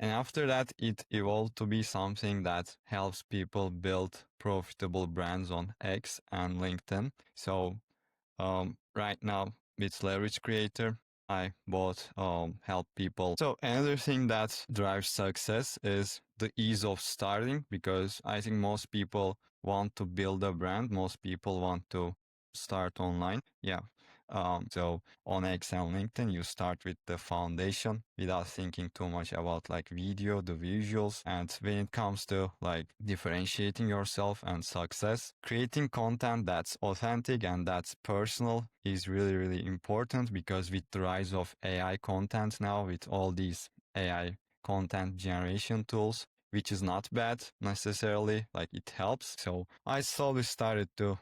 And after that, it evolved to be something that helps people build profitable brands on X and LinkedIn. So right now, with Leverage Creator, I both help people. So another thing that drives success is the ease of starting, because I think most people want to build a brand. Most people want to start online. Yeah. So on X and LinkedIn, you start with the foundation without thinking too much about like video, the visuals. And when it comes to like differentiating yourself and success, creating content that's authentic and that's personal is really, really important, because with the rise of AI content now, with all these AI content generation tools, which is not bad necessarily, like it helps. So I slowly started to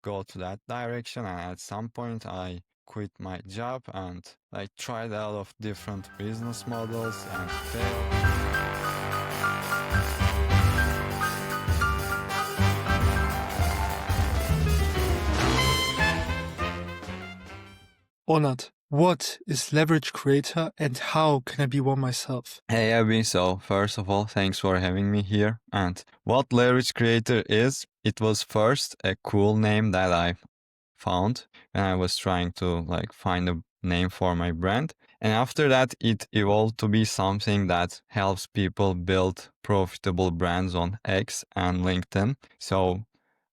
go to that direction, and at some point I quit my job and I tried a lot of different business models and failed. Onat, what is Leverage Creator and how can I be one myself? Hey Abby, so first of all, thanks for having me here. And what Leverage Creator is, it was first a cool name that I found when I was trying to like find a name for my brand. And after that, it evolved to be something that helps people build profitable brands on X and LinkedIn. So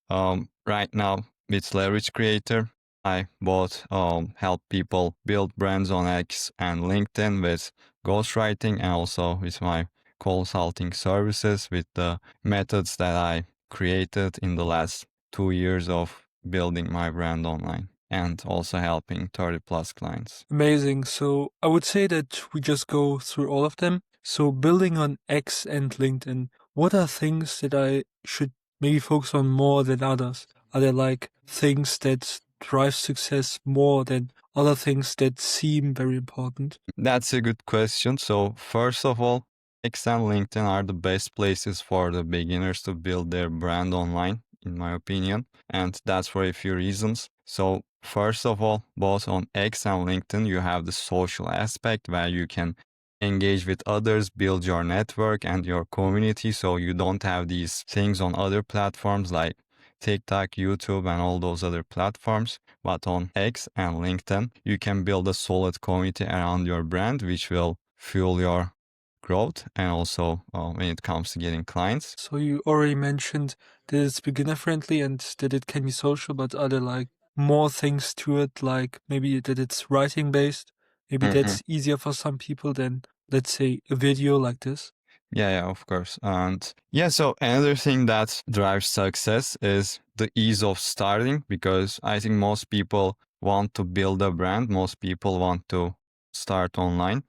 right now, with Leverage Creator, I both help people build brands on X and LinkedIn with ghostwriting, and also with my consulting services with the methods that I created in the last 2 years of building my brand online, and also helping 30 plus clients. Amazing. So I would say that we just go through all of them. So building on X and LinkedIn, what are things that I should maybe focus on more than others? Are there like things that drive success more than other things that seem very important? That's a good question. So first of all, X and LinkedIn are the best places for the beginners to build their brand online, in my opinion. And that's for a few reasons. So first of all, both on X and LinkedIn, you have the social aspect where you can engage with others, build your network and your community. So you don't have these things on other platforms like TikTok, YouTube, and all those other platforms. But on X and LinkedIn, you can build a solid community around your brand, which will fuel your growth, and also when it comes to getting clients. So you already mentioned that it's beginner friendly and that it can be social, but are there like more things to it, like maybe that it's writing based? Maybe that's easier for some people than, let's say, a video like this. Yeah, of course. And yeah, so another thing that drives success is the ease of starting, because I think most people want to build a brand. Most people want to start online.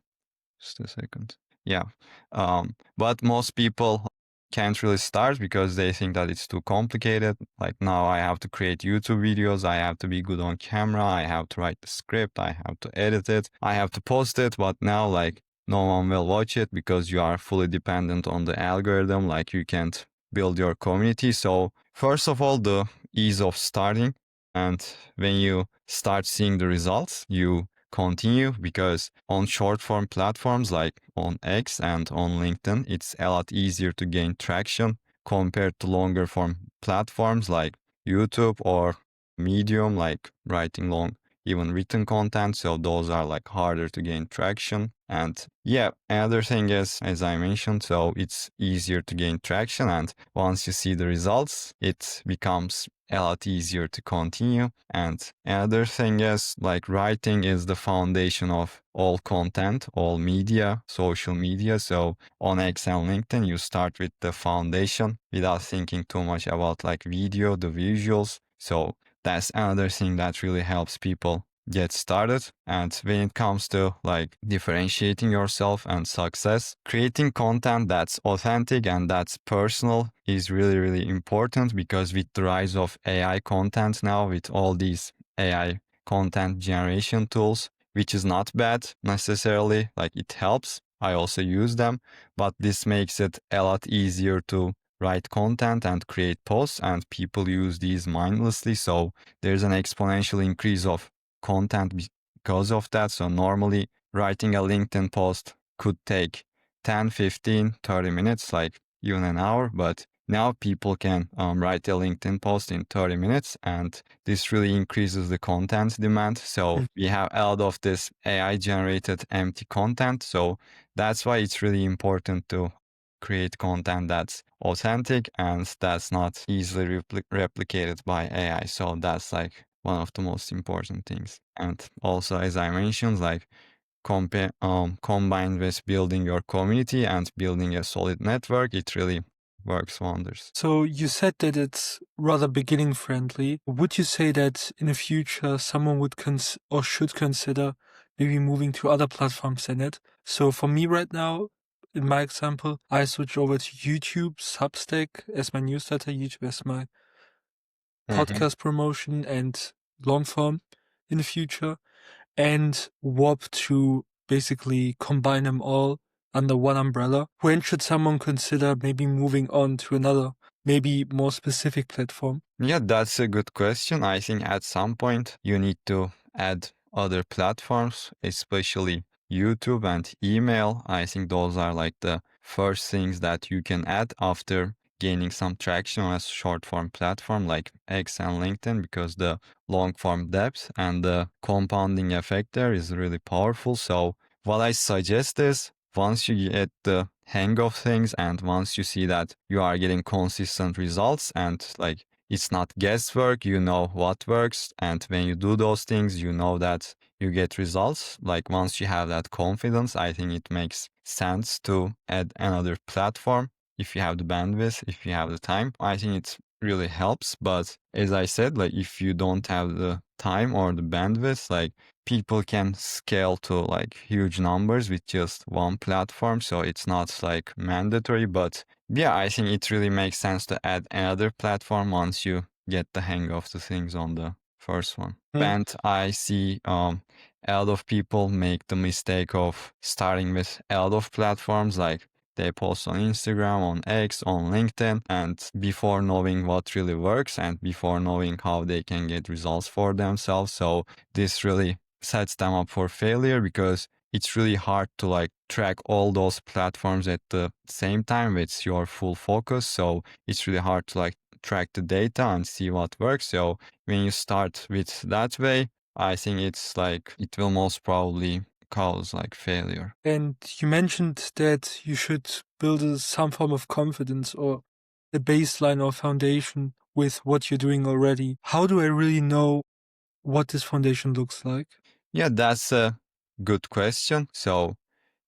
Just a second. Yeah. But most people can't really start because they think that it's too complicated. Like now I have to create YouTube videos. I have to be good on camera. I have to write the script. I have to edit it. I have to post it. But now like no one will watch it because you are fully dependent on the algorithm. Like you can't build your community. So first of all, the ease of starting. And when you start seeing the results, you continue, because on short form platforms like on X and on LinkedIn, it's a lot easier to gain traction compared to longer form platforms like YouTube or Medium, like writing long, even written content. So those are like harder to gain traction. And yeah, another thing is, as I mentioned, so it's easier to gain traction. And once you see the results, it becomes a lot easier to continue. And another thing is, like, writing is the foundation of all content, all media, social media. So on X and LinkedIn, you start with the foundation without thinking too much about like video, the visuals. So that's another thing that really helps people get started. And when it comes to like differentiating yourself and success, creating content that's authentic and that's personal is really, really important, because with the rise of AI content now, with all these AI content generation tools, which is not bad necessarily, like it helps. I also use them, but this makes it a lot easier to write content and create posts, and people use these mindlessly. So there's an exponential increase of content because of that. So normally writing a LinkedIn post could take 10, 15, 30 minutes, like even an hour. But now people can write a LinkedIn post in 30 minutes, and this really increases the content demand. So we have a lot of this AI generated empty content. So that's why it's really important to create content that's authentic and that's not easily replicated by AI. So that's like one of the most important things. And also, as I mentioned, like combined with building your community and building a solid network, it really works wonders. So you said that it's rather beginning friendly. Would you say that in the future someone would or should consider maybe moving to other platforms than it? So for me right now, in my example, I switch over to YouTube, Substack as my newsletter, YouTube as my Mhm. podcast promotion and long form in the future, and Warp to basically combine them all under one umbrella. When should someone consider maybe moving on to another, maybe more specific platform? Yeah, that's a good question. I think at some point you need to add other platforms, especially YouTube and email. I think those are like the first things that you can add after gaining some traction on a short form platform like X and LinkedIn, because the long form depth and the compounding effect there is really powerful. So what I suggest is, once you get the hang of things and once you see that you are getting consistent results and like it's not guesswork, you know what works, and when you do those things you know that you get results. Like once you have that confidence, I think it makes sense to add another platform if you have the bandwidth, if you have the time. I think it really helps. But as I said, like if you don't have the time or the bandwidth, like people can scale to like huge numbers with just one platform. So it's not like mandatory, but yeah, I think it really makes sense to add another platform once you get the hang of the things on the first one. Mm. And I see a lot of people make the mistake of starting with a lot of platforms, like they post on Instagram, on X, on LinkedIn, and before knowing what really works and before knowing how they can get results for themselves. So this really sets them up for failure, because it's really hard to like track all those platforms at the same time with your full focus. So it's really hard to like track the data and see what works. So when you start with that way, I think it's like it will most probably cause like failure. And you mentioned that you should build some form of confidence or a baseline or foundation with what you're doing already. How do I really know what this foundation looks like? Yeah, that's a good question. So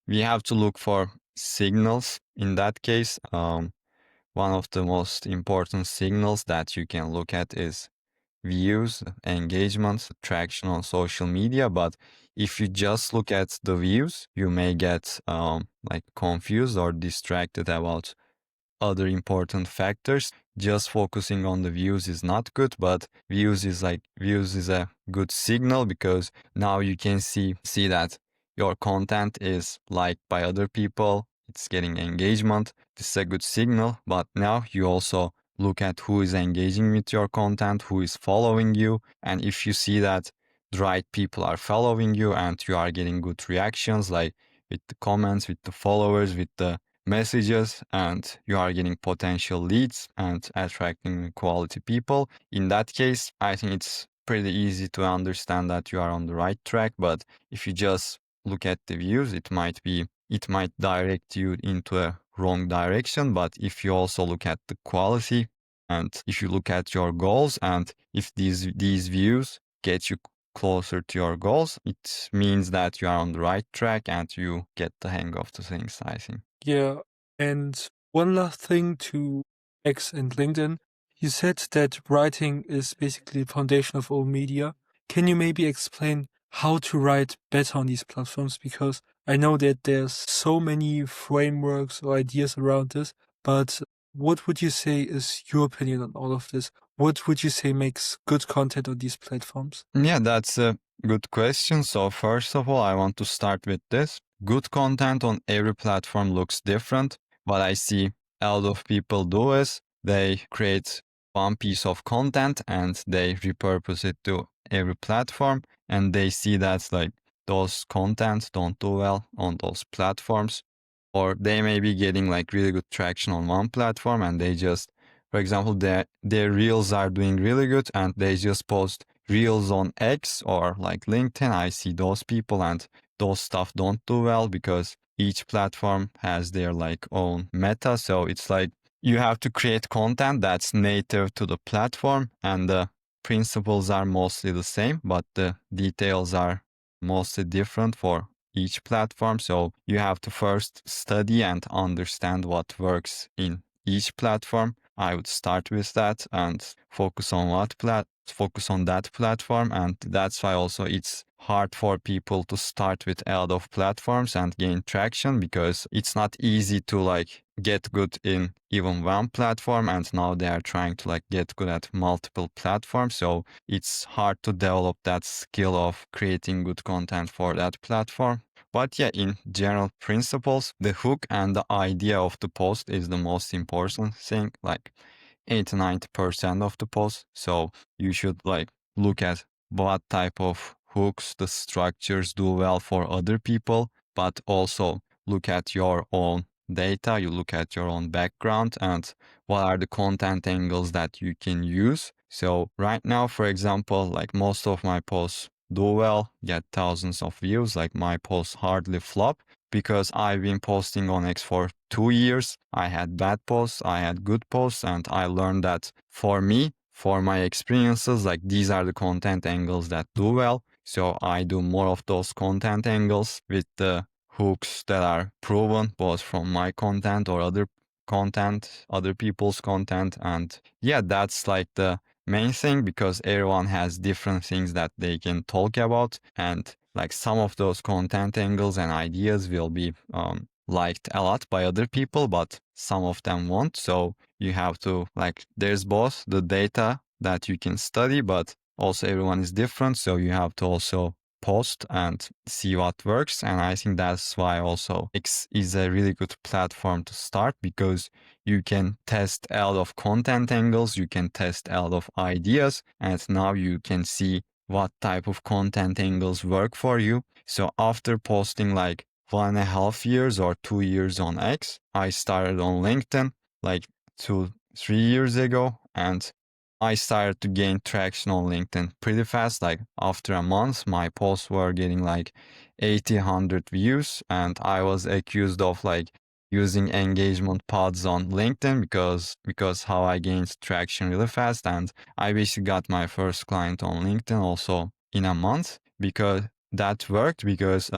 we have to look for signals in that case. One of the most important signals that you can look at is views, engagement, traction on social media. But if you just look at the views, you may get like confused or distracted about other important factors. Just focusing on the views is not good, but views is a good signal, because now you can see that your content is liked by other people. It's getting engagement. This is a good signal. But now you also look at who is engaging with your content, who is following you. And if you see that the right people are following you and you are getting good reactions, like with the comments, with the followers, with the messages, and you are getting potential leads and attracting quality people, in that case, I think it's pretty easy to understand that you are on the right track. But if you just look at the views, it might direct you into a wrong direction. But if you also look at the quality, and if you look at your goals, and if these views get you closer to your goals, it means that you are on the right track and you get the hang of the things, I think. Yeah. And one last thing to X and LinkedIn. You said that writing is basically the foundation of all media. Can you maybe explain how to write better on these platforms? Because I know that there's so many frameworks or ideas around this, but what would you say is your opinion on all of this? What would you say makes good content on these platforms? Yeah, that's a good question. So, first of all, I want to start with this. Good content on every platform looks different. What I see a lot of people do is they create one piece of content and they repurpose it to every platform, and they see that like those contents don't do well on those platforms. or they may be getting like really good traction on one platform and they just, for example, their reels are doing really good and they just post reels on X or like LinkedIn. I see those people and those stuff don't do well because each platform has their like own meta. So it's like you have to create content that's native to the platform, and the principles are mostly the same, but the details are mostly different for each platform. So you have to first study and understand what works in each platform. I would start with that and focus on focus on that platform. And that's why also it's hard for people to start with a lot of platforms and gain traction, because it's not easy to like get good in even one platform, and now they are trying to like get good at multiple platforms. So it's hard to develop that skill of creating good content for that platform. But yeah, in general principles, the hook and the idea of the post is the most important thing, like 80-90% of the post. So you should like look at what type of hooks the structures do well for other people, but also look at your own data, you look at your own background and what are the content angles that you can use. So right now, for example, like most of my posts do well, get thousands of views, like my posts hardly flop because I've been posting on X for 2 years. I had bad posts, I had good posts, and I learned that for me, for my experiences, like these are the content angles that do well. So I do more of those content angles with the hooks that are proven both from my content or other content, other people's content. And yeah, that's like the main thing, because everyone has different things that they can talk about. And like some of those content angles and ideas will be liked a lot by other people, but some of them won't. So you have to like, there's both the data that you can study, but also everyone is different. So you have to also post and see what works. And I think that's why also X is a really good platform to start, because you can test a lot of content angles, you can test a lot of ideas, and now you can see what type of content angles work for you. So after posting like 1.5 years or 2 years on X, I started on LinkedIn like 2-3 years ago, and I started to gain traction on LinkedIn pretty fast. Like after a month, my posts were getting like 80-100 views, and I was accused of like using engagement pods on LinkedIn because how I gained traction really fast. And I basically got my first client on LinkedIn also in a month, because that worked, because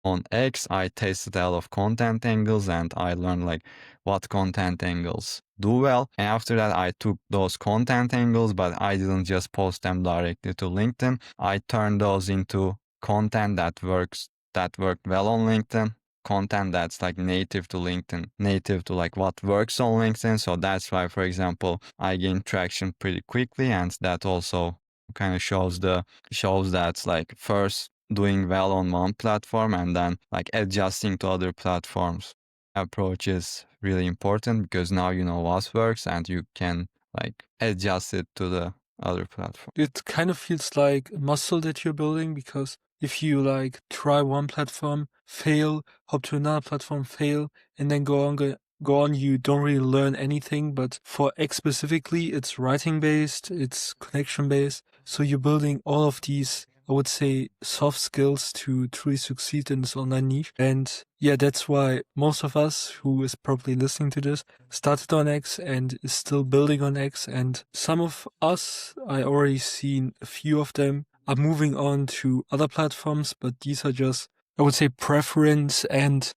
on X, I tested a lot of content angles and I learned like what content angles do well. And after that, I took those content angles, but I didn't just post them directly to LinkedIn. I turned those into content that worked well on LinkedIn, content that's like native to LinkedIn, native to like what works on LinkedIn. So that's why, for example, I gained traction pretty quickly, and that also kind of shows that like first doing well on one platform and then like adjusting to other platforms approach is really important, because now you know what works and you can like adjust it to the other platform. It kind of feels like a muscle that you're building, because if you like try one platform, fail, hop to another platform, fail, and then go on, you don't really learn anything. But for X specifically, it's writing based, it's connection based. So you're building all of these, I would say, soft skills to truly succeed in this online niche. And yeah, that's why most of us who is probably listening to this started on X and is still building on X. And some of us, I already seen a few of them, are moving on to other platforms, but these are just, I would say, preference and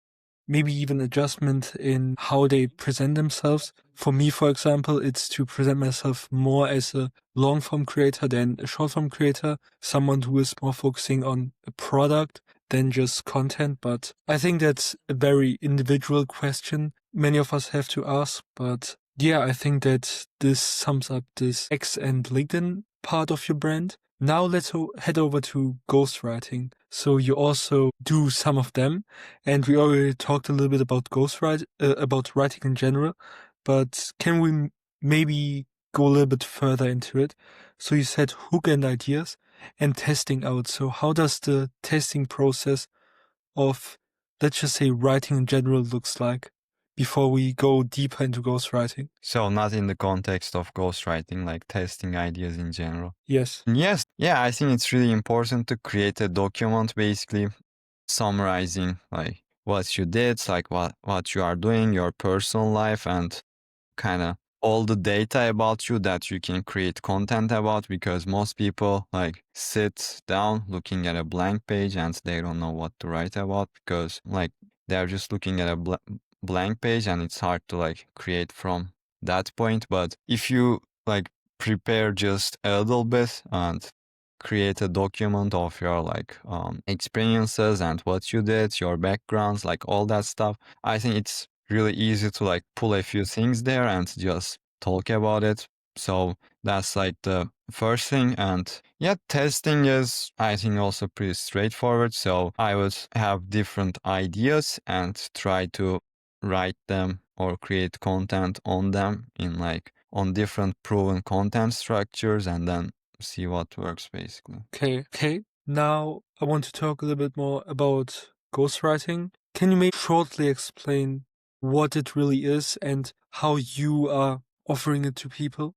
maybe even adjustment in how they present themselves. For me, for example, it's to present myself more as a long form creator than a short form creator, someone who is more focusing on a product than just content. But I think that's a very individual question many of us have to ask. But yeah, I think that this sums up this X and LinkedIn part of your brand. Now let's head over to ghostwriting. So you also do some of them, and we already talked a little bit about about writing in general, but can we maybe go a little bit further into it? So you said hook and ideas and testing out. So how does the testing process of let's just say, writing in general looks like before we go deeper into ghostwriting. So not in the context of ghostwriting, like testing ideas in general. Yes. Yes. Yeah, I think it's really important to create a document basically summarizing like what you did, like what you are doing, your personal life, and kind of all the data about you that you can create content about, because most people like sit down looking at a blank page and they don't know what to write about, because like they're just looking at a blank page and it's hard to like create from that point. But if you like prepare just a little bit and create a document of your like experiences and what you did, your backgrounds, like all that stuff, I think it's really easy to like pull a few things there and just talk about it. So that's like the first thing. And yeah, testing is, I think, also pretty straightforward. So I would have different ideas and try to write them or create content on them in like on different proven content structures and then see what works basically. Okay. Now I want to talk a little bit more about ghostwriting. Can you maybe shortly explain what it really is and how you are offering it to people?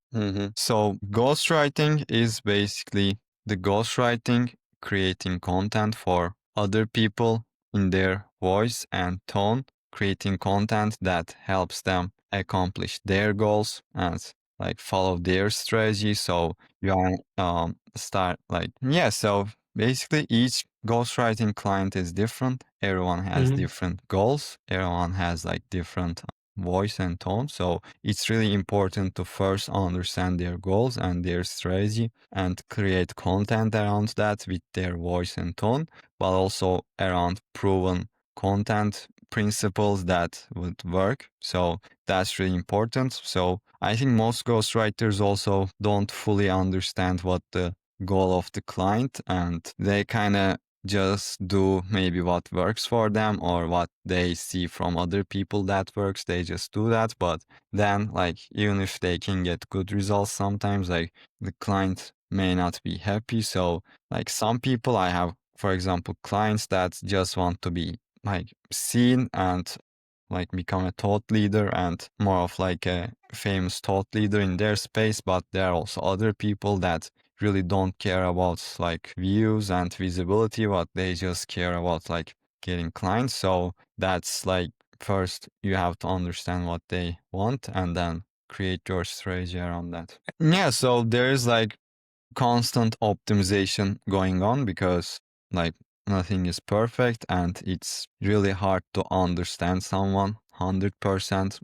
So ghostwriting is basically the ghostwriting creating content for other people in their voice and tone, creating content that helps them accomplish their goals and like follow their strategy. So you are start like yeah. So basically, each ghostwriting client is different. Everyone has different goals. Everyone has like different voice and tone. So it's really important to first understand their goals and their strategy and create content around that with their voice and tone, but also around proven content principles that would work. So that's really important. So I think most ghostwriters also don't fully understand what the goal of the client, and they kind of just do maybe what works for them or what they see from other people that works. They just do that. But then, like, even if they can get good results, sometimes, like, the client may not be happy. So, like, some people I have, for example, clients that just want to be like seen and like become a thought leader and more of like a famous thought leader in their space. But there are also other people that really don't care about like views and visibility, but they just care about like getting clients. So that's like first you have to understand what they want and then create your strategy around that. Yeah, so there is like constant optimization going on because like nothing is perfect and it's really hard to understand someone 100%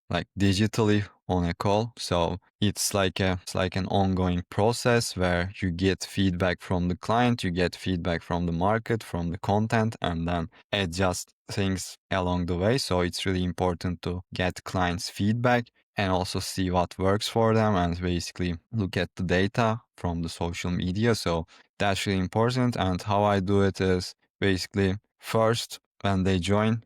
like digitally on a call. So it's like an ongoing process where you get feedback from the client, you get feedback from the market, from the content, and then adjust things along the way. So it's really important to get clients' feedback and also see what works for them and basically look at the data from the social media. So that's really important. And how I do it is basically first when they join,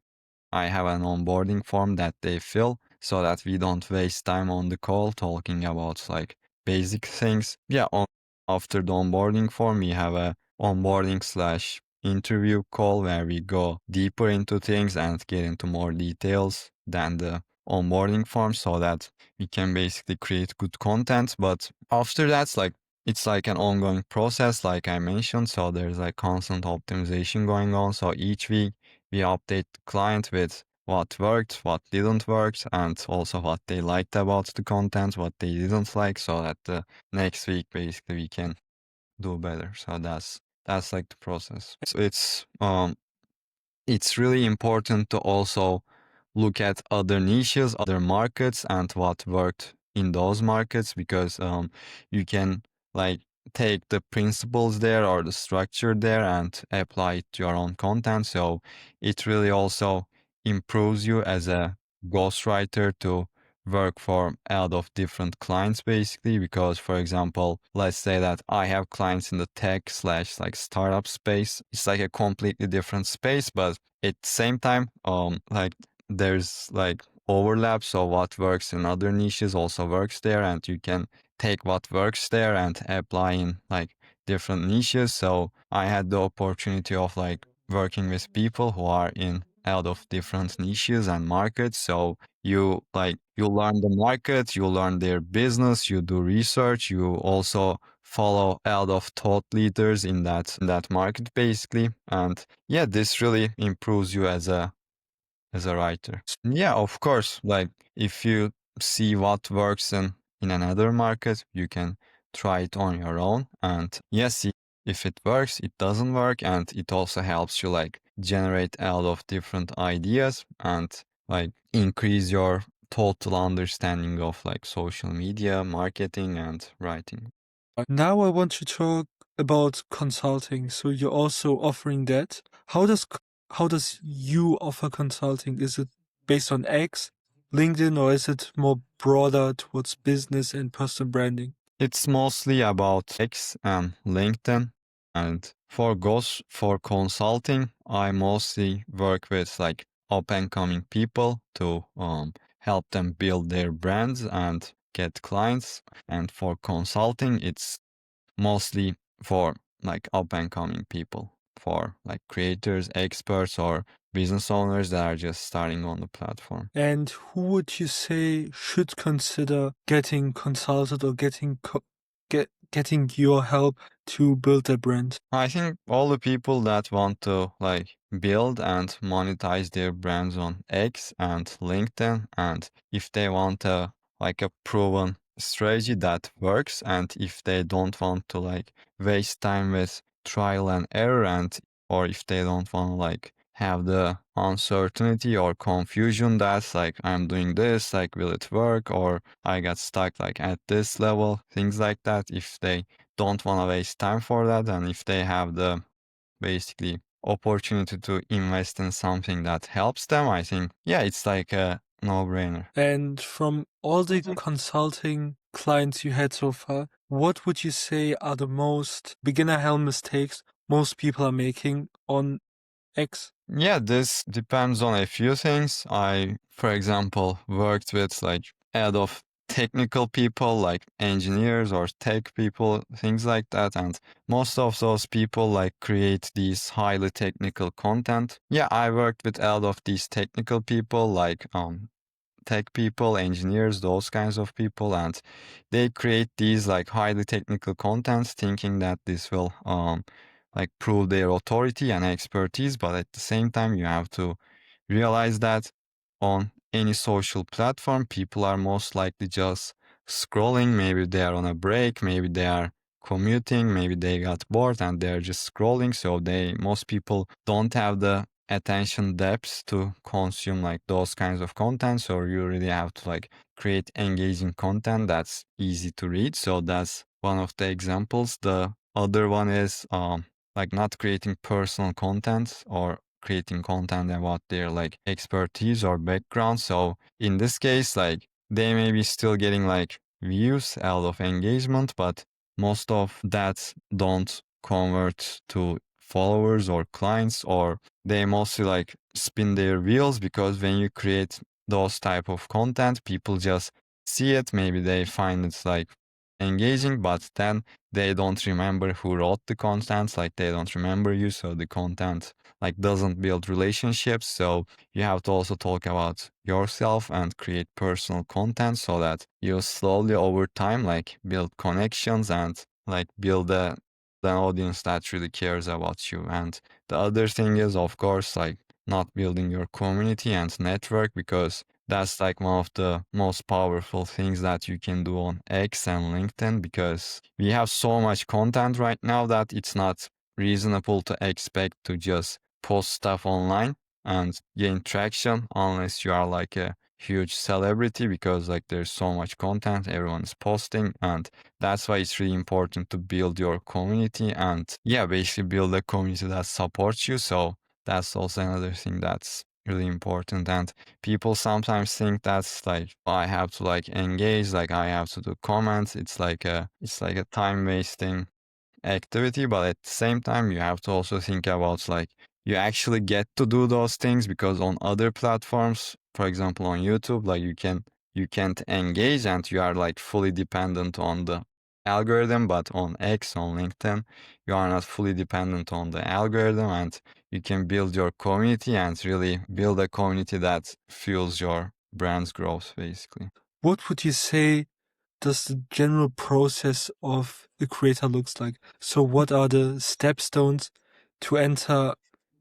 I have an onboarding form that they fill so that we don't waste time on the call talking about like basic things. Yeah, after the onboarding form, we have a onboarding slash interview call where we go deeper into things and get into more details than the onboarding form so that we can basically create good content. But after that's like it's like an ongoing process, like I mentioned. So there's like constant optimization going on. So each week we update the client with what worked, what didn't work, and also what they liked about the content, what they didn't like, so that the next week basically we can do better. So that's like the process. So it's really important to also look at other niches, other markets, and what worked in those markets because you can like take the principles there or the structure there and apply it to your own content. So it really also improves you as a ghostwriter to work for a lot of different clients basically because for example let's say that I have clients in the tech slash like startup space. It's like a completely different space but at the same time like there's like overlap, so what works in other niches also works there and you can take what works there and apply in like different niches. So I had the opportunity of like working with people who are in a lot of different niches and markets. So you learn the market, you learn their business, you do research, you also follow a lot of thought leaders in that market basically. And yeah, this really improves you as a writer. Yeah, of course. Like if you see what works in another market, you can try it on your own and yes, see if it works, it doesn't work, and it also helps you like generate a lot of different ideas and like increase your total understanding of like social media, marketing and writing. Now I want to talk about consulting. So you're also offering that. How does you offer consulting? Is it based on X, LinkedIn, or is it more broader towards business and personal branding? It's mostly about X and LinkedIn. And for consulting, I mostly work with like up and coming people to help them build their brands and get clients. And for consulting, it's mostly for like up and coming people, for like creators, experts, or business owners that are just starting on the platform. And who would you say should consider getting consulted or getting your help to build their brand? I think all the people that want to like build and monetize their brands on X and LinkedIn, and if they want a proven strategy that works, and if they don't want to like waste time with trial and error, and or if they don't want to like have the uncertainty or confusion that's like I'm doing this, like will it work, or I got stuck like at this level, things like that. If they don't want to waste time for that, and if they have the basically opportunity to invest in something that helps them, I think yeah, it's like a no-brainer. And from all the consulting clients you had so far, what would you say are the most beginner hell mistakes most people are making on X? Yeah, this depends on a few things. I, for example, worked with like a lot of technical people, like engineers or tech people, things like that. And most of those people like create these highly technical content. Yeah, I worked with a lot of these technical people, like tech people, engineers, those kinds of people, and they create these like highly technical contents, thinking that this will like prove their authority and expertise. But at the same time, you have to realize that on any social platform, people are most likely just scrolling. Maybe they are on a break, maybe they are commuting, maybe they got bored and they're just scrolling. So most people don't have the attention depth to consume like those kinds of content. So you really have to like create engaging content that's easy to read. So that's one of the examples. The other one is like not creating personal content or creating content about their like expertise or background. So in this case, like they may be still getting like views out of engagement, but most of that don't convert to followers or clients, or they mostly like spin their wheels, because when you create those type of content, people just see it, maybe they find it like engaging, but then they don't remember who wrote the content, like they don't remember you, so the content like doesn't build relationships. So you have to also talk about yourself and create personal content so that you slowly over time like build connections and like build an audience that really cares about you. And the other thing is, of course, like not building your community and network, because that's like one of the most powerful things that you can do on X and LinkedIn, because we have so much content right now that it's not reasonable to expect to just post stuff online and gain traction unless you are like a huge celebrity, because like there's so much content everyone's posting. And that's why it's really important to build your community and yeah, basically build a community that supports you. So that's also another thing that's really important. And people sometimes think that's like I have to like engage, like I have to do comments. It's like a time wasting activity, but at the same time you have to also think about like you actually get to do those things, because on other platforms, for example on YouTube, like you can't engage and you are like fully dependent on the algorithm, but on X, on LinkedIn, you are not fully dependent on the algorithm, and you can build your community and really build a community that fuels your brand's growth, basically. What would you say does the general process of a creator looks like? So what are the stepstones to enter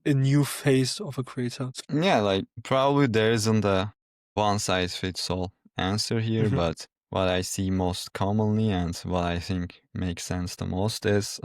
a new phase of a creator? Yeah, like probably there isn't a one size fits all answer here, Mhm. but what I see most commonly and what I think makes sense the most is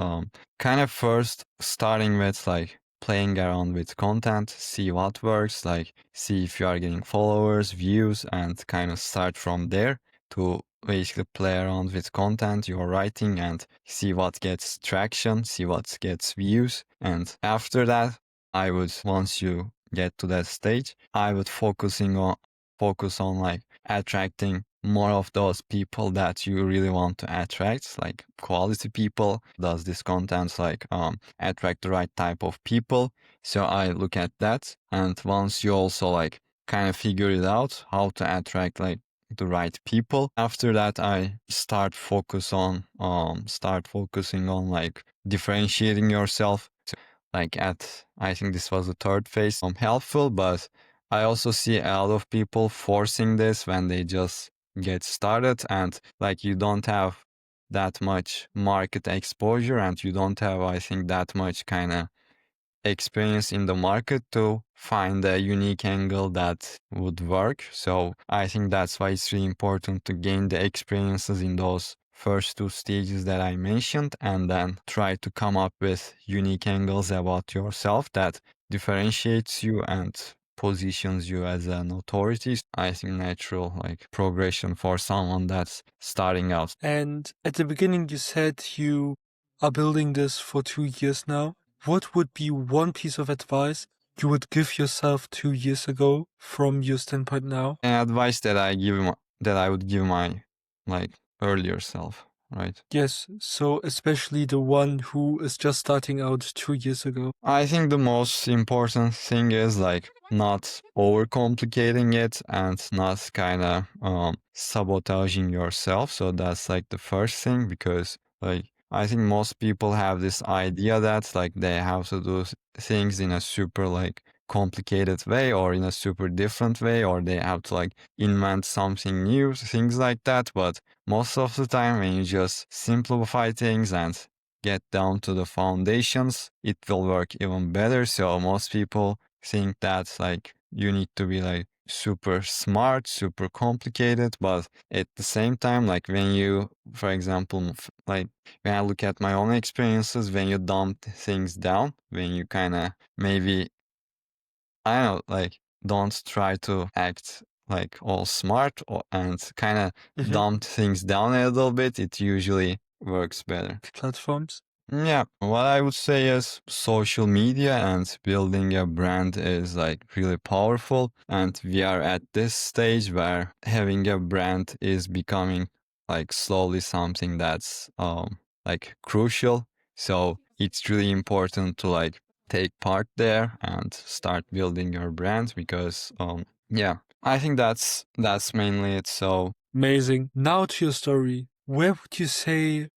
kind of first starting with like playing around with content, see what works, like see if you are getting followers, views, and kind of start from there to basically play around with content you're writing and see what gets traction, see what gets views. And after that, I would, once you get to that stage, I would focus on like attracting more of those people that you really want to attract, like quality people. Does this content like attract the right type of people? So I look at that, and once you also like kind of figure it out how to attract like the right people, after that I start focusing on like differentiating yourself. Like at, I think this was the third phase, helpful, but I also see a lot of people forcing this when they just get started, and like you don't have that much market exposure and you don't have, I think, that much kind of experience in the market to find a unique angle that would work. So I think that's why it's really important to gain the experiences in those first two stages that I mentioned, and then try to come up with unique angles about yourself that differentiates you and positions you as an authority. I think natural like progression for someone that's starting out. And at the beginning, you said you are building this for 2 years now. What would be one piece of advice you would give yourself 2 years ago from your standpoint now? And advice that that I would give my like earlier self, right? Yes, so especially the one who is just starting out 2 years ago. I think the most important thing is like not overcomplicating it and not kind of sabotaging yourself. So that's like the first thing, because like I think most people have this idea that like they have to do things in a super like complicated way or in a super different way, or they have to like invent something new, things like that. But most of the time when you just simplify things and get down to the foundations, it will work even better. So most people think that like you need to be like super smart, super complicated, but at the same time, like when you, for example, like when I look at my own experiences, when you dump things down, when you kind of maybe, I don't know, like don't try to act like all smart and kind of Mhm. dump things down a little bit, it usually works better. Platforms. Yeah, what I would say is social media and building a brand is like really powerful. And we are at this stage where having a brand is becoming like slowly something that's like crucial. So it's really important to like take part there and start building your brand, because yeah, I think that's mainly it. So Amazing. Now to your story. Where would you say,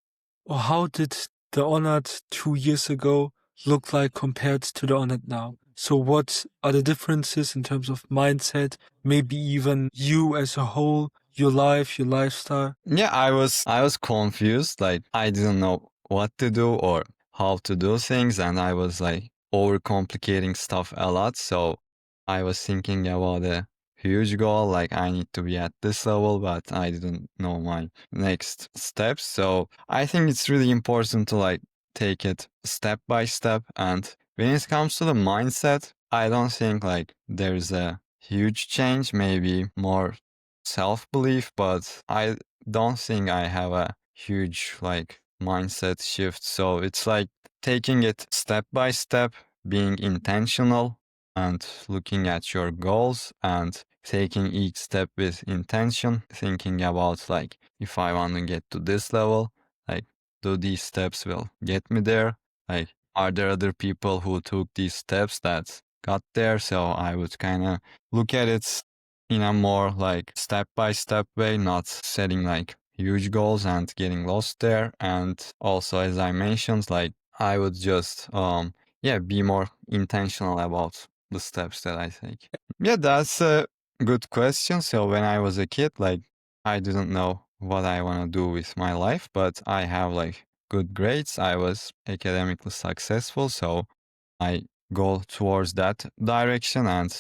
or how did the Onat 2 years ago look like compared to the Onat now? So what are the differences in terms of mindset, maybe even you as a whole, your life, your lifestyle? yeah, I was confused. Like I didn't know what to do or how to do things, and I was like overcomplicating stuff a lot. So I was thinking about a huge goal, like I need to be at this level, but I didn't know my next steps. So I think it's really important to like take it step by step. And when it comes to the mindset, I don't think like there's a huge change, maybe more self-belief, but I don't think I have a huge like mindset shift. So it's like taking it step by step, being intentional and looking at your goals and taking each step with intention, thinking about like if I want to get to this level, like do these steps will get me there? Like are there other people who took these steps that got there? So I would kind of look at it in a more like step by step way, not setting like huge goals and getting lost there. And also, as I mentioned, like I would just yeah, be more intentional about the steps that I take. Yeah, that's a good question. So when I was a kid, like I didn't know what I want to do with my life, but I have like good grades. I was academically successful, so I go towards that direction, and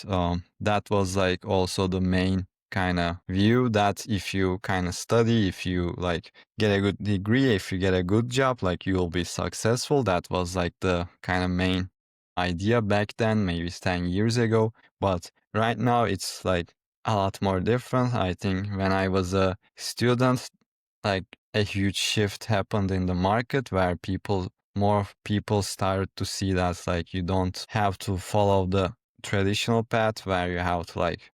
that was like also the main kind of view that if you kind of study, if you like get a good degree, if you get a good job, like you'll be successful. That was like the kind of main idea back then, maybe 10 years ago. But right now it's like a lot more different. I think when I was a student, like a huge shift happened in the market where more people started to see that like you don't have to follow the traditional path where you have to like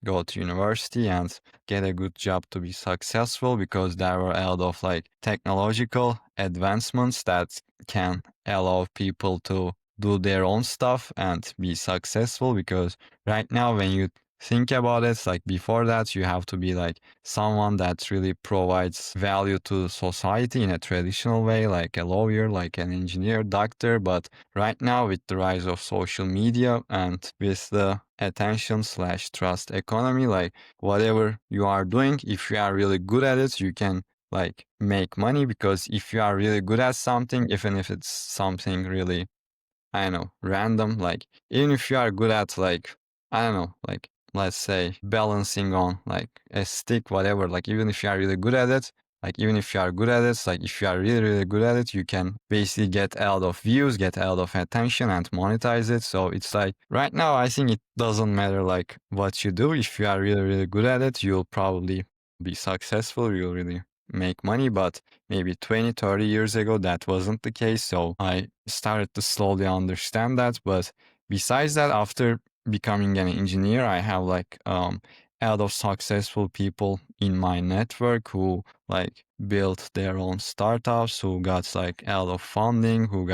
go to university and get a good job to be successful, because there were a lot of like technological advancements that can allow people to do their own stuff and be successful. Because right now when you think about it, like before that you have to be like someone that really provides value to society in a traditional way, like a lawyer, like an engineer, doctor. But right now, with the rise of social media and with the attention slash trust economy, like whatever you are doing, if you are really good at it, you can like make money. Because if you are really good at something, even if it's something really, I don't know, random. Like, even if you are good at, like, I don't know, like, let's say balancing on like a stick, whatever, like, even if you are really good at it, like, even if you are good at it, like, if you are really, really good at it, you can basically get a lot of views, get a lot of attention and monetize it. So it's like, right now, I think it doesn't matter, like, what you do. If you are really, really good at it, you'll probably be successful, you'll really make money. But maybe 20, 30 years ago, that wasn't the case. So I started to slowly understand that. But besides that, after becoming an engineer, I have like a lot of successful people in my network who like built their own startups, who got like a lot of funding, who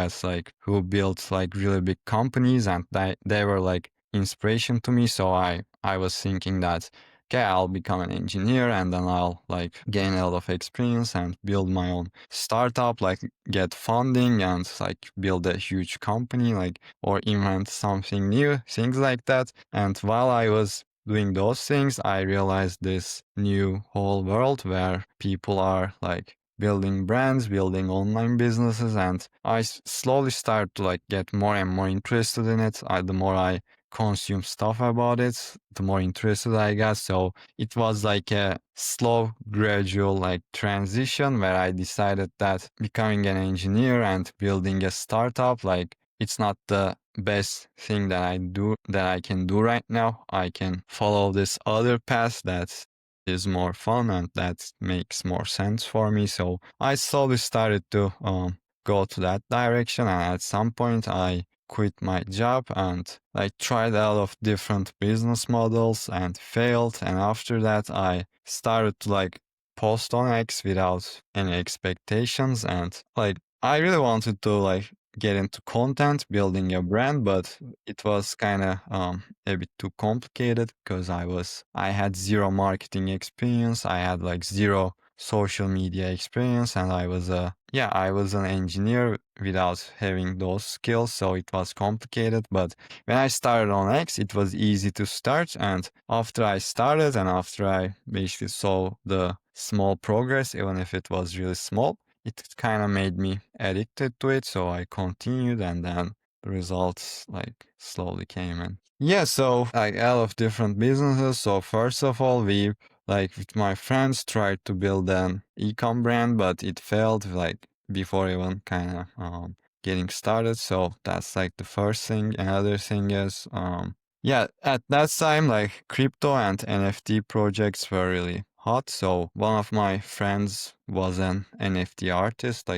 built like really big companies, and they were like inspiration to me. So I was thinking that, okay, I'll become an engineer and then I'll like gain a lot of experience and build my own startup, like get funding and like build a huge company, like, or invent something new, things like that. And while I was doing those things, I realized this new whole world where people are like building brands, building online businesses, and I slowly started to like get more and more interested in it. The more I consume stuff about it, the more interested I got. So it was like a slow, gradual like transition where I decided that becoming an engineer and building a startup, like it's not the best thing that I can do right now. I can follow this other path that is more fun and that makes more sense for me. So I slowly started to go to that direction, and at some point I quit my job and I tried a lot of different business models and failed. And after that, I started to like post on X without any expectations. And like, I really wanted to like get into content, building a brand, but it was kind of a bit too complicated because I had zero marketing experience. I had like zero social media experience, and I was an engineer without having those skills, so it was complicated. But when I started on X, it was easy to start. And after I started and after I basically saw the small progress, even if it was really small, it kind of made me addicted to it. So I continued, and then the results like slowly came in. Yeah, so like a lot of different businesses. So first of all, we like with my friends tried to build an e-com brand, but it failed like before even kind of getting started. So that's like the first thing. Another thing is yeah, at that time like crypto and NFT projects were really hot. So one of my friends was an NFT artist.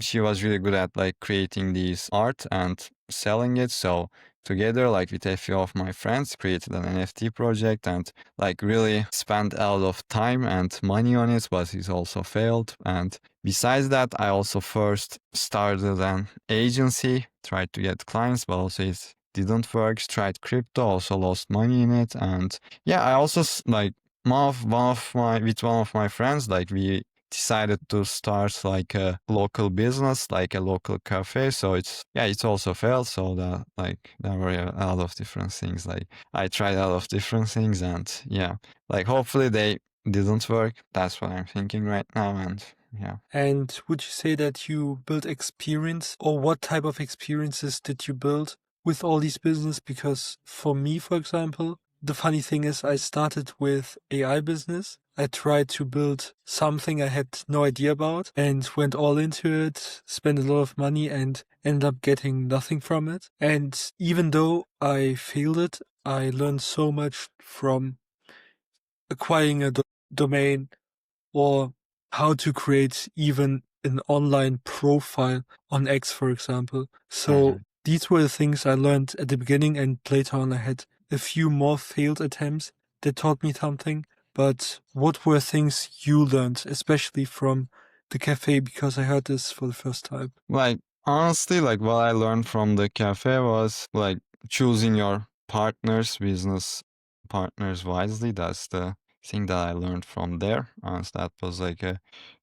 She was really good at like creating these art and selling it. So together, like with a few of my friends, created an NFT project and like really spent a lot of time and money on it, but it also failed. And besides that, I also first started an agency, tried to get clients, but also it didn't work. Tried crypto, also lost money in it. And yeah, I also like one of my friends, like we decided to start like a local business, like a local cafe. So it's also failed. So that like there were a lot of different things. Like I tried a lot of different things, and yeah, like hopefully they didn't work. That's what I'm thinking right now, and yeah. And would you say that you built experience, or what type of experiences did you build with all these business? Because for me, for example, the funny thing is I started with AI business. I tried to build something I had no idea about and went all into it, spent a lot of money and ended up getting nothing from it. And even though I failed it, I learned so much from acquiring a domain or how to create even an online profile on X, for example. So Mhm. these were the things I learned at the beginning, and later on I had a few more failed attempts that taught me something. But what were things you learned, especially from the cafe, because I heard this for the first time? Like honestly, like what I learned from the cafe was like choosing your business partners wisely. That's the thing that I learned from there. And that was like a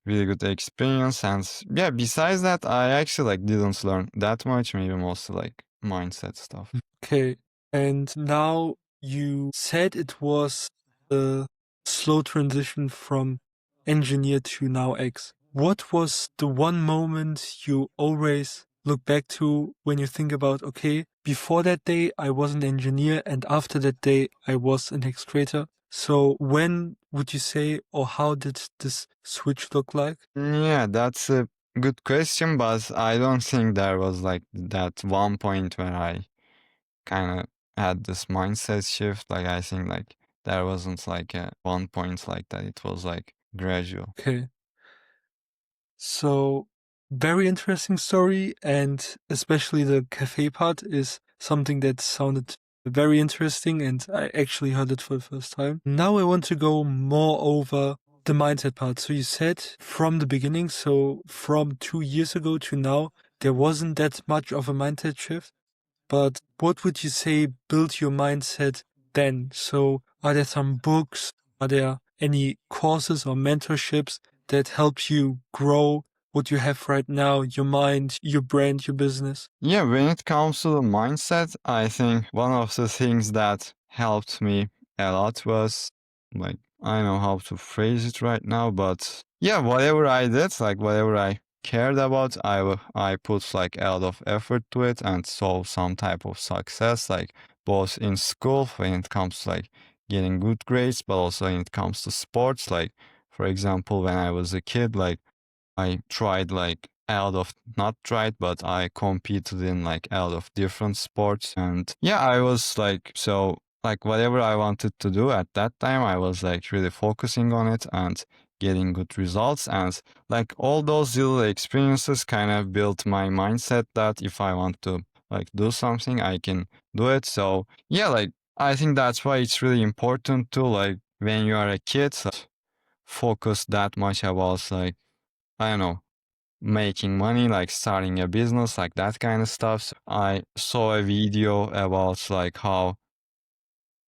really good experience. And yeah, besides that, I actually like didn't learn that much, maybe mostly like mindset stuff. Okay. And now you said it was a slow transition from engineer to now X. What was the one moment you always look back to when you think about, okay, before that day I was an engineer and after that day I was an X creator? So when would you say, or how did this switch look like? Yeah, that's a good question, but I don't think there was like that one point where I kind of had this mindset shift. Like I think like there wasn't like a one point like that. It was like gradual. Okay. So, very interesting story, and especially the cafe part is something that sounded very interesting, and I actually heard it for the first time. Now I want to go more over the mindset part. So you said from the beginning, so from 2 years ago to now, there wasn't that much of a mindset shift. But what would you say built your mindset then? So are there some books? Are there any courses or mentorships that help you grow what you have right now, your mind, your brand, your business? Yeah, when it comes to the mindset, I think one of the things that helped me a lot was like, I don't know how to phrase it right now, but yeah, whatever I did, like whatever I cared about, I put like a lot of effort to it and saw some type of success, like both in school when it comes to like getting good grades, but also when it comes to sports. Like, for example, when I was a kid, like I tried like out of not tried, but I competed in like out of different sports. And yeah, I was like, so like whatever I wanted to do at that time, I was like really focusing on it and getting good results. And like all those little experiences kind of built my mindset that if I want to like do something, I can do it. So yeah, like I think that's why it's really important to like when you are a kid, focus that much about like I don't know, making money, like starting a business, like that kind of stuff. So I saw a video about like how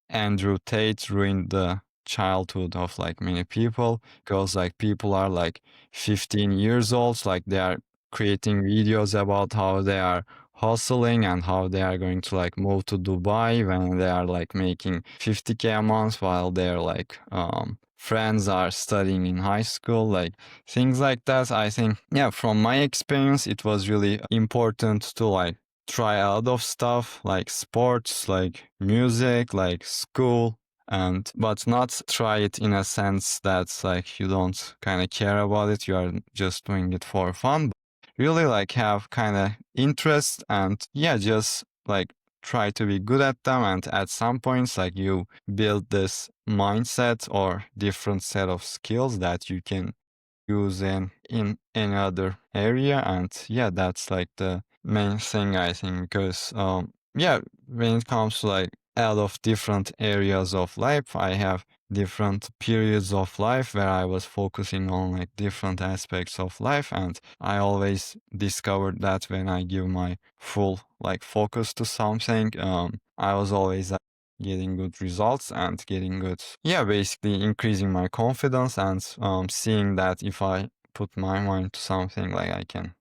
Andrew Tate ruined the childhood of like many people because like people are like 15 years old, like they are creating videos about how they are hustling and how they are going to like move to Dubai when they are like making 50K a month while their like friends are studying in high school, like things like that. I think yeah, from my experience it was really important to like try a lot of stuff like sports, like music, like school, and but not try it in a sense that's like you don't kind of care about it. You are just doing it for fun. But really like have kind of interest and yeah, just like try to be good at them. And at some points, like you build this mindset or different set of skills that you can use in any other area. And yeah, that's like the main thing I think because yeah, when it comes to like a lot of different areas of life, I have different periods of life where I was focusing on like different aspects of life, and I always discovered that when I give my full like focus to something, I was always getting good results and getting good, yeah, basically increasing my confidence and seeing that if I put my mind to something, like I can.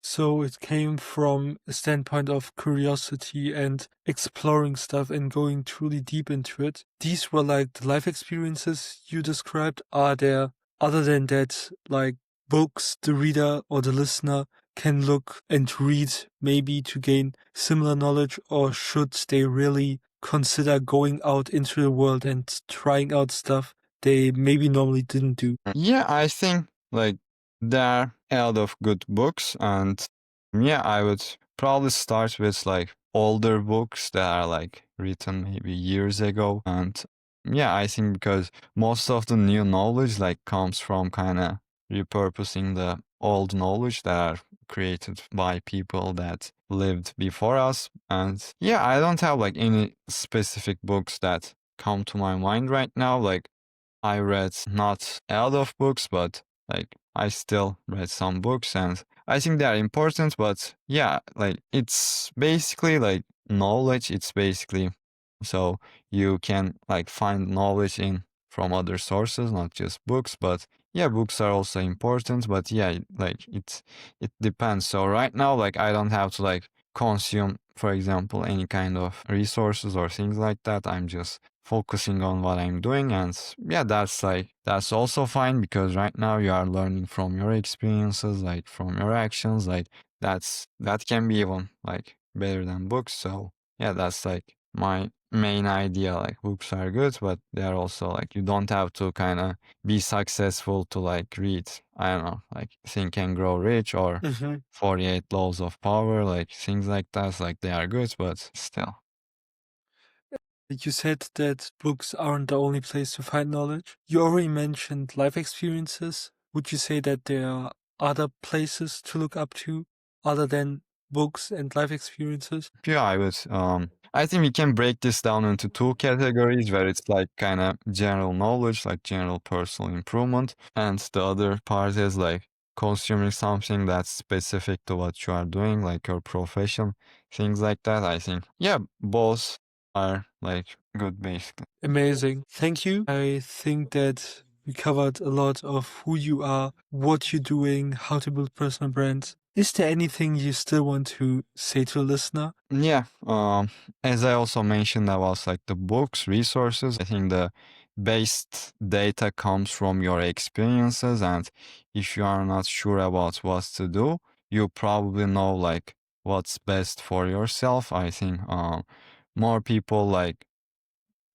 So it came from a standpoint of curiosity and exploring stuff and going truly deep into it. These were like the life experiences you described. Are there, other than that, like books the reader or the listener can look and read maybe to gain similar knowledge, or should they really consider going out into the world and trying out stuff they maybe normally didn't do? Yeah, I think like there are a lot of good books, and yeah, I would probably start with like older books that are like written maybe years ago. And yeah, I think because most of the new knowledge like comes from kind of repurposing the old knowledge that are created by people that lived before us. And yeah, I don't have like any specific books that come to my mind right now. Like I read not a lot of books, but like I still read some books, and I think they are important. But yeah, like it's basically like knowledge. It's basically so you can like find knowledge in from other sources, not just books. But yeah, books are also important. But yeah, like it depends. So right now, like I don't have to like consume, for example, any kind of resources or things like that. I'm just focusing on what I'm doing. And yeah, that's also fine because right now you are learning from your experiences, like from your actions. Like that can be even like better than books. So yeah, that's like my main idea. Like books are good, but they're also like you don't have to kind of be successful to like read, I don't know, like Think and Grow Rich or 48 Laws of Power, like things like that. Like they are good, but still. You said that books aren't the only place to find knowledge. You already mentioned life experiences. Would you say that there are other places to look up to other than books and life experiences? Yeah, I would. I think we can break this down into two categories where it's like kind of general knowledge, like general personal improvement, and the other part is like consuming something that's specific to what you are doing, like your profession, things like that. I think, yeah, both are like good, basically. Amazing. Thank you. I think that we covered a lot of who you are, what you're doing, how to build personal brands. Is there anything you still want to say to a listener? Yeah, as I also mentioned about like the books, resources, I think the based data comes from your experiences, and if you are not sure about what to do, you probably know like what's best for yourself. I think more people like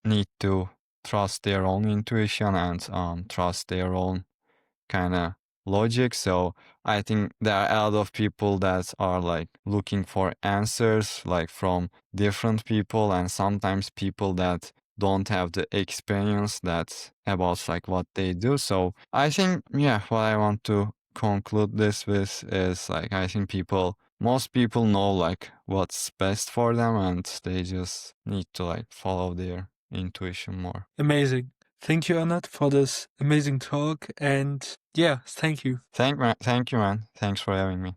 need to trust their own intuition and trust their own kind of logic. So I think there are a lot of people that are like looking for answers like from different people, and sometimes people that don't have the experience that about like what they do. So I think, yeah, what I want to conclude this with is like I think most people know like what's best for them, and they just need to like follow their intuition more. Amazing. Thank you, Onat, for this amazing talk. And yeah, thank you. Thank you, man. Thanks for having me.